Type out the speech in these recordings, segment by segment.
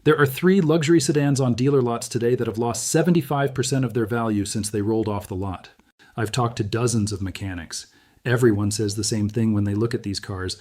There are 3 luxury sedans on dealer lots today that have lost 75% of their value since they rolled off the lot. I've talked to dozens of mechanics. Everyone says the same thing when they look at these cars.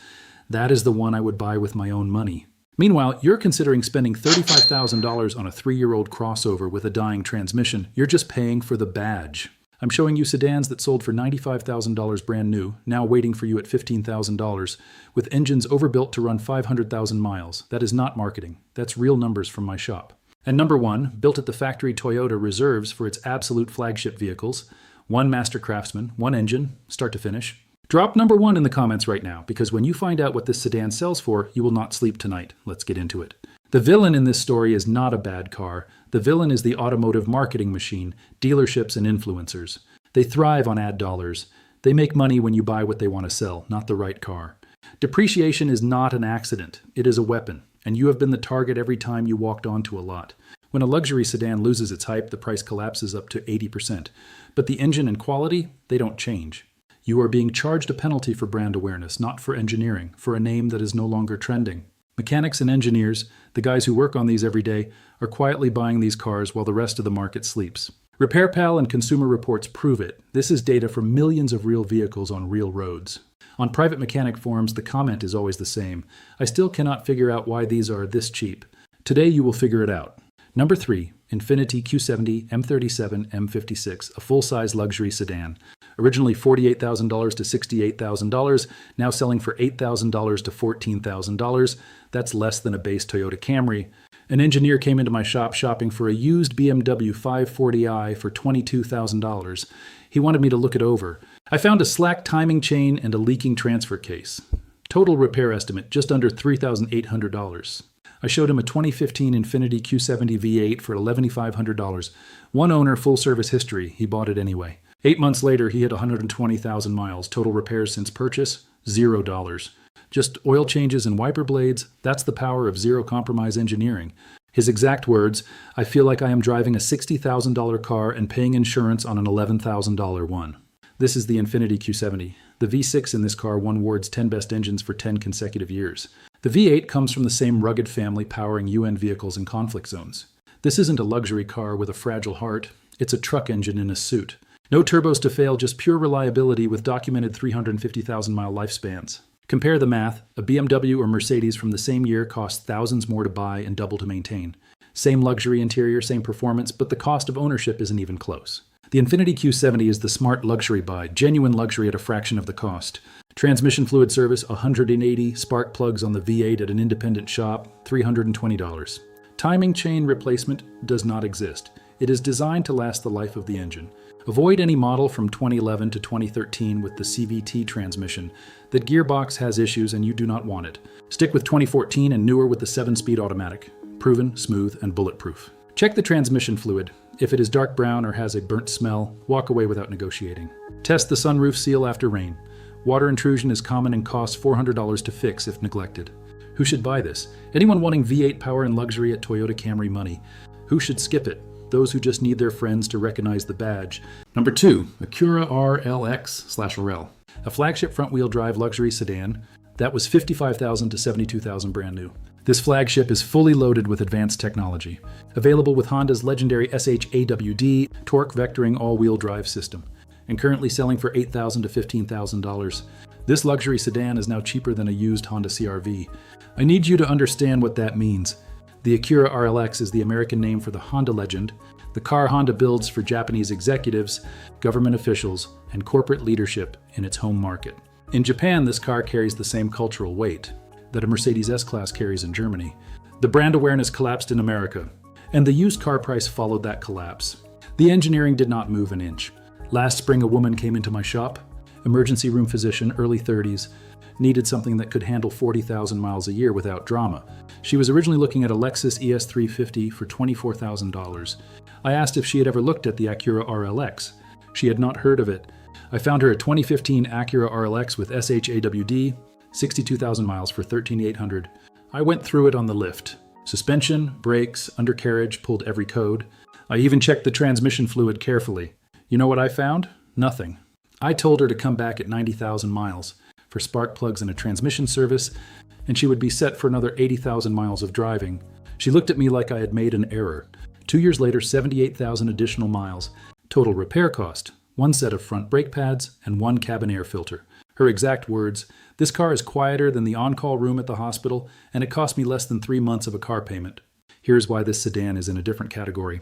That is the one I would buy with my own money. Meanwhile, you're considering spending $35,000 on a 3-year-old crossover with a dying transmission. You're just paying for the badge. I'm showing you sedans that sold for $95,000 brand new, now waiting for you at $15,000, with engines overbuilt to run 500,000 miles. That is not marketing. That's real numbers from my shop. And number 1, built at the factory Toyota reserves for its absolute flagship vehicles. 1 master craftsman, 1 engine, start to finish. Drop number 1 in the comments right now, because when you find out what this sedan sells for, you will not sleep tonight. Let's get into it. The villain in this story is not a bad car. The villain is the automotive marketing machine, dealerships and influencers. They thrive on ad dollars. They make money when you buy what they want to sell, not the right car. Depreciation is not an accident. It is a weapon, and you have been the target every time you walked onto a lot. When a luxury sedan loses its hype, the price collapses up to 80%. But the engine and quality, they don't change. You are being charged a penalty for brand awareness, not for engineering, for a name that is no longer trending. Mechanics and engineers, the guys who work on these every day, are quietly buying these cars while the rest of the market sleeps. RepairPal and Consumer Reports prove it. This is data from millions of real vehicles on real roads. On private mechanic forums, the comment is always the same. I still cannot figure out why these are this cheap. Today you will figure it out. Number 3, Infiniti Q70 M37 M56, a full-size luxury sedan. Originally $48,000 to $68,000, now selling for $8,000 to $14,000. That's less than a base Toyota Camry. An engineer came into my shop shopping for a used BMW 540i for $22,000. He wanted me to look it over. I found a slack timing chain and a leaking transfer case. Total repair estimate, just under $3,800. I showed him a 2015 Infiniti Q70 V8 for $1,150. One owner, full service history. He bought it anyway. 8 months later, he had 120,000 miles. Total repairs since purchase, $0. Just oil changes and wiper blades. That's the power of zero compromise engineering. His exact words, I feel like I am driving a $60,000 car and paying insurance on an $11,000 one. This is the Infiniti Q70. The V6 in this car won Ward's 10 best engines for 10 consecutive years. The V8 comes from the same rugged family powering UN vehicles in conflict zones. This isn't a luxury car with a fragile heart. It's a truck engine in a suit. No turbos to fail, just pure reliability with documented 350,000-mile lifespans. Compare the math. A BMW or Mercedes from the same year costs thousands more to buy and double to maintain. Same luxury interior, same performance, but the cost of ownership isn't even close. The Infiniti Q70 is the smart luxury buy, genuine luxury at a fraction of the cost. Transmission fluid service, 180, spark plugs on the V8 at an independent shop, $320. Timing chain replacement does not exist. It is designed to last the life of the engine. Avoid any model from 2011 to 2013 with the CVT transmission. That gearbox has issues and you do not want it. Stick with 2014 and newer with the 7-speed automatic. Proven, smooth, and bulletproof. Check the transmission fluid. If it is dark brown or has a burnt smell, walk away without negotiating. Test the sunroof seal after rain. Water intrusion is common and costs $400 to fix if neglected. Who should buy this? Anyone wanting V8 power and luxury at Toyota Camry money. Who should skip it? Those who just need their friends to recognize the badge. Number 2, Acura RLX/RL. A flagship front-wheel drive luxury sedan that was $55,000 to $72,000 brand new. This flagship is fully loaded with advanced technology. Available with Honda's legendary SHAWD torque vectoring all-wheel drive system, and currently selling for $8,000 to $15,000. This luxury sedan is now cheaper than a used Honda CR-V. I need you to understand what that means. The Acura RLX is the American name for the Honda legend, the car Honda builds for Japanese executives, government officials, and corporate leadership in its home market. In Japan, this car carries the same cultural weight that a Mercedes S-Class carries in Germany. The brand awareness collapsed in America, and the used car price followed that collapse. The engineering did not move an inch. Last spring, a woman came into my shop, emergency room physician, early 30s, needed something that could handle 40,000 miles a year without drama. She was originally looking at a Lexus ES350 for $24,000. I asked if she had ever looked at the Acura RLX. She had not heard of it. I found her a 2015 Acura RLX with SHAWD, 62,000 miles for $13,800. I went through it on the lift. Suspension, brakes, undercarriage, pulled every code. I even checked the transmission fluid carefully. You know what I found? Nothing. I told her to come back at 90,000 miles for spark plugs and a transmission service, and she would be set for another 80,000 miles of driving. She looked at me like I had made an error. 2 years later, 78,000 additional miles. Total repair cost, 1 set of front brake pads and 1 cabin air filter. Her exact words, "This car is quieter than the on-call room at the hospital, and it cost me less than 3 months of a car payment." Here's why this sedan is in a different category.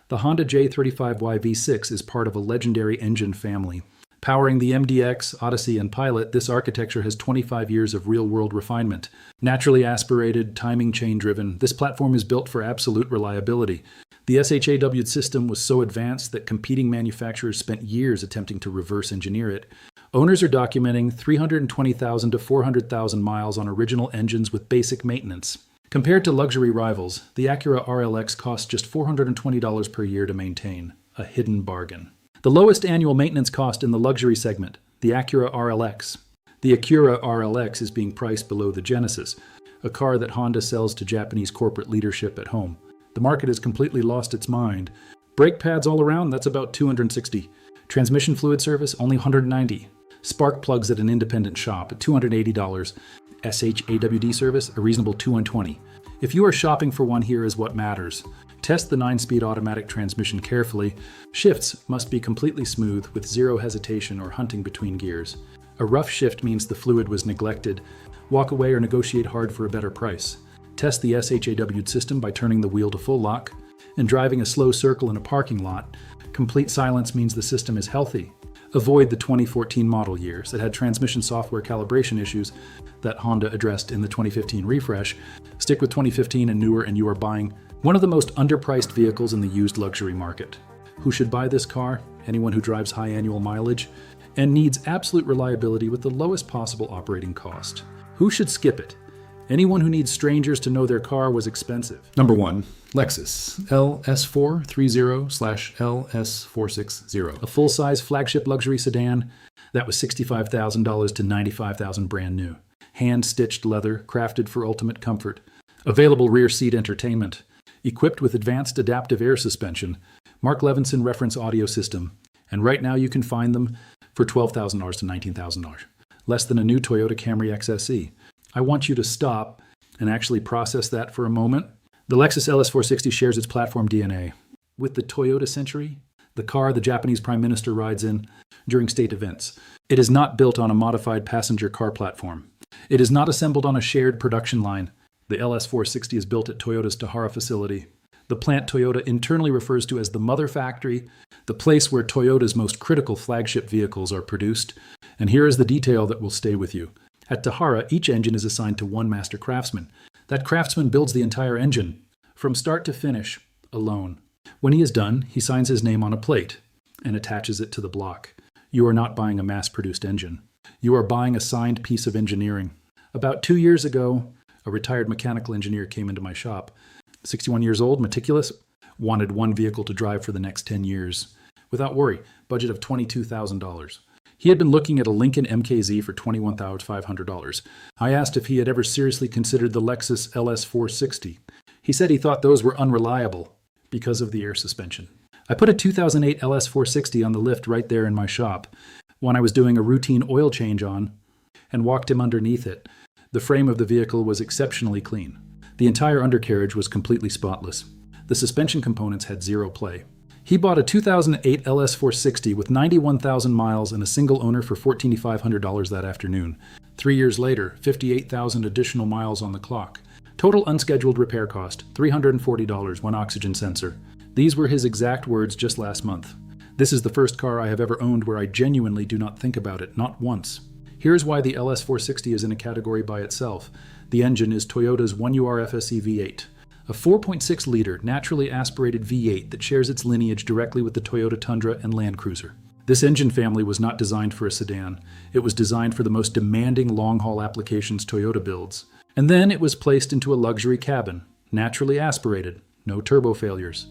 The Honda J35Y V6 is part of a legendary engine family. Powering the MDX, Odyssey, and Pilot, this architecture has 25 years of real-world refinement. Naturally aspirated, timing chain-driven, this platform is built for absolute reliability. The SHAW system was so advanced that competing manufacturers spent years attempting to reverse engineer it. Owners are documenting 320,000 to 400,000 miles on original engines with basic maintenance. Compared to luxury rivals, the Acura RLX costs just $420 per year to maintain, a hidden bargain. The lowest annual maintenance cost in the luxury segment, the Acura RLX. The Acura RLX is being priced below the Genesis, a car that Honda sells to Japanese corporate leadership at home. The market has completely lost its mind. Brake pads all around, that's about $260. Transmission fluid service, only $190. Spark plugs at an independent shop at $280. SHAWD service, a reasonable $220. If you are shopping for one, here is what matters. Test the 9-speed automatic transmission carefully. Shifts must be completely smooth with zero hesitation or hunting between gears. A rough shift means the fluid was neglected. Walk away or negotiate hard for a better price. Test the SHAW system by turning the wheel to full lock and driving a slow circle in a parking lot. Complete silence means the system is healthy. Avoid the 2014 model years that had transmission software calibration issues that Honda addressed in the 2015 refresh. Stick with 2015 and newer and you are buying one of the most underpriced vehicles in the used luxury market. Who should buy this car? Anyone who drives high annual mileage and needs absolute reliability with the lowest possible operating cost. Who should skip it? Anyone who needs strangers to know their car was expensive. Number 1. Lexus LS430/LS460. A full-size flagship luxury sedan that was $65,000 to $95,000 brand new. Hand-stitched leather, crafted for ultimate comfort. Available rear seat entertainment. Equipped with advanced adaptive air suspension. Mark Levinson reference audio system. And right now you can find them for $12,000 to $19,000. Less than a new Toyota Camry XSE. I want you to stop and actually process that for a moment. The Lexus LS460 shares its platform DNA with the Toyota Century, the car the Japanese Prime Minister rides in during state events. It is not built on a modified passenger car platform. It is not assembled on a shared production line. The LS460 is built at Toyota's Tahara facility. The plant Toyota internally refers to as the mother factory, the place where Toyota's most critical flagship vehicles are produced. And here is the detail that will stay with you. At Tahara, each engine is assigned to one master craftsman. That craftsman builds the entire engine, from start to finish, alone. When he is done, he signs his name on a plate and attaches it to the block. You are not buying a mass-produced engine. You are buying a signed piece of engineering. About 2 years ago, a retired mechanical engineer came into my shop. 61 years old, meticulous, wanted one vehicle to drive for the next 10 years. Without worry, budget of $22,000. He had been looking at a Lincoln MKZ for $21,500. I asked if he had ever seriously considered the Lexus LS460. He said he thought those were unreliable because of the air suspension. I put a 2008 LS460 on the lift right there in my shop when I was doing a routine oil change on and walked him underneath it. The frame of the vehicle was exceptionally clean. The entire undercarriage was completely spotless. The suspension components had zero play. He bought a 2008 LS460 with 91,000 miles and a single owner for $14,500 that afternoon. 3 years later, 58,000 additional miles on the clock. Total unscheduled repair cost, $340, one oxygen sensor. These were his exact words just last month. This is the first car I have ever owned where I genuinely do not think about it, not once. Here's why the LS460 is in a category by itself. The engine is Toyota's 1UR FSE V8. A 4.6-liter naturally aspirated V8 that shares its lineage directly with the Toyota Tundra and Land Cruiser. This engine family was not designed for a sedan. It was designed for the most demanding long-haul applications Toyota builds. And then it was placed into a luxury cabin, naturally aspirated, no turbo failures.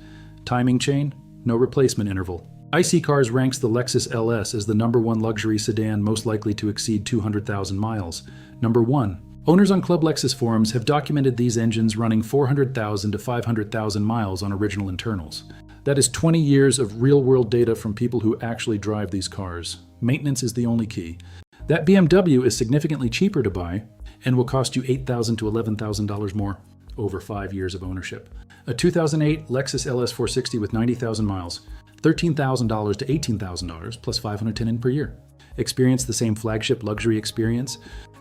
Timing chain, no replacement interval. IC Cars ranks the Lexus LS as the #1 luxury sedan most likely to exceed 200,000 miles. Number 1. Owners on Club Lexus forums have documented these engines running 400,000 to 500,000 miles on original internals. That is 20 years of real-world data from people who actually drive these cars. Maintenance is the only key. That BMW is significantly cheaper to buy and will cost you $8,000 to $11,000 more. over 5 years of ownership. A 2008 Lexus LS460 with 90,000 miles, $13,000 to $18,000 plus $510 in per year. Experience the same flagship luxury experience.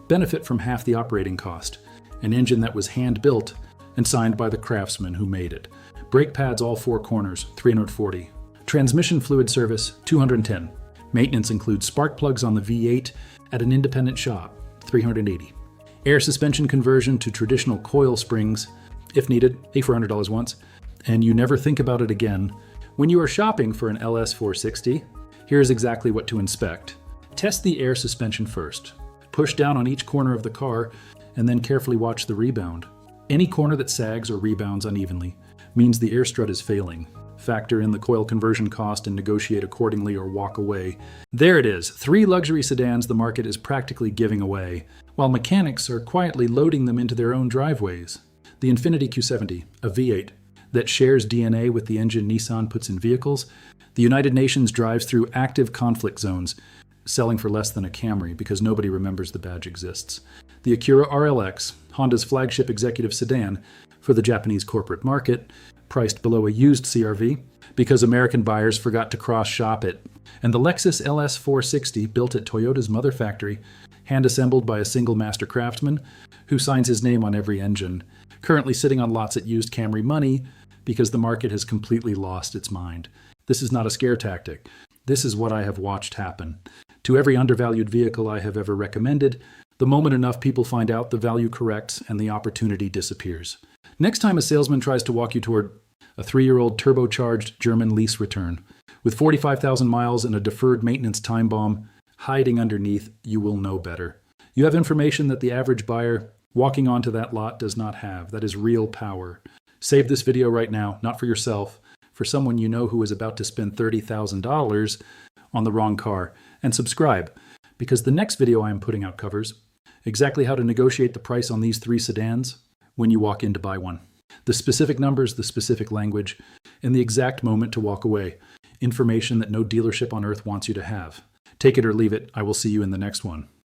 Benefit from half the operating cost. An engine that was hand-built and signed by the craftsman who made it. Brake pads all 4 corners, $340. Transmission fluid service, $210. Maintenance includes spark plugs on the V8 at an independent shop, $380. Air suspension conversion to traditional coil springs, if needed, $400 once, and you never think about it again. When you are shopping for an LS460, here's exactly what to inspect. Test the air suspension first. Push down on each corner of the car and then carefully watch the rebound. Any corner that sags or rebounds unevenly means the air strut is failing. Factor in the coil conversion cost and negotiate accordingly or walk away. There it is, 3 luxury sedans the market is practically giving away, while mechanics are quietly loading them into their own driveways. The Infiniti Q70, a V8, that shares DNA with the engine Nissan puts in vehicles. The United Nations drives through active conflict zones, selling for less than a Camry because nobody remembers the badge exists. The Acura RLX, Honda's flagship executive sedan for the Japanese corporate market, priced below a used CRV because American buyers forgot to cross-shop it. And the Lexus LS460, built at Toyota's mother factory, hand-assembled by a single master craftsman who signs his name on every engine, currently sitting on lots at used Camry money because the market has completely lost its mind. This is not a scare tactic. This is what I have watched happen. To every undervalued vehicle I have ever recommended, the moment enough people find out, the value corrects and the opportunity disappears. Next time a salesman tries to walk you toward a 3-year-old turbocharged German lease return with 45,000 miles and a deferred maintenance time bomb hiding underneath, you will know better. You have information that the average buyer walking onto that lot does not have. That is real power. Save this video right now, not for yourself, for someone you know who is about to spend $30,000 on the wrong car, and subscribe, because the next video I am putting out covers exactly how to negotiate the price on these 3 sedans when you walk in to buy one. The specific numbers, the specific language, and the exact moment to walk away. Information that no dealership on earth wants you to have. Take it or leave it. I will see you in the next one.